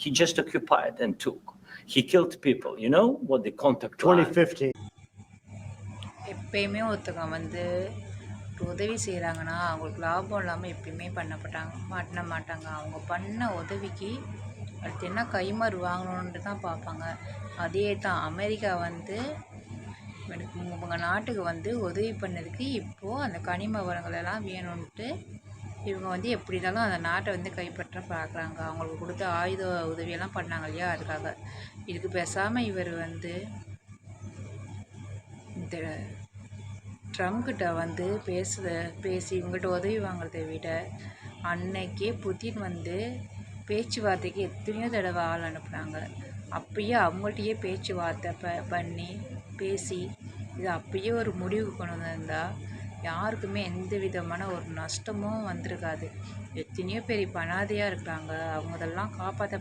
He just occupied and took. He killed people. You know what the contact line? 2015. எப்பயுமே ஒருத்தங்க வந்து உதவி செய்கிறாங்கன்னா அவங்களுக்கு லாபம் இல்லாமல் எப்பயுமே பண்ண மாட்டாங்க. அவங்க பண்ண உதவிக்கு அடுத்து என்ன கைமாறு வாங்கணுன்ட்டு தான் பார்ப்பாங்க. அதே தான் அமெரிக்கா வந்து உங்கள் நாட்டுக்கு வந்து உதவி பண்ணதுக்கு இப்போது அந்த கனிம வளங்கள் எல்லாம் வேணும்ன்ட்டு இவங்க வந்து எப்படி இருந்தாலும் அந்த நாட்டை வந்து கைப்பற்ற பார்க்குறாங்க. அவங்களுக்கு கொடுத்த ஆயுத உதவியெல்லாம் பண்ணாங்க இல்லையா, அதுக்காக. இதுக்கு பேசாமல் இவர் வந்து இந்த ட்ரம்ப்கிட்ட வந்து பேசி இவங்ககிட்ட உதவி வாங்குறதை விட அன்னைக்கே புதின் வந்து பேச்சுவார்த்தைக்கு எத்தனையோ தடவை ஆள் அனுப்புனாங்க. அப்பயே அவங்கள்ட்டையே பேச்சுவார்த்தை பண்ணி பேசி இது அப்பயே ஒரு முடிவுக்கு கொண்டு வந்திருந்தால் யாருக்குமே எந்த விதமான ஒரு நஷ்டமும் வந்திருக்காது. எத்தனையோ பேர் இப்போ அனாதையாக இருக்கிறாங்க. அவங்களெல்லாம் காப்பாற்ற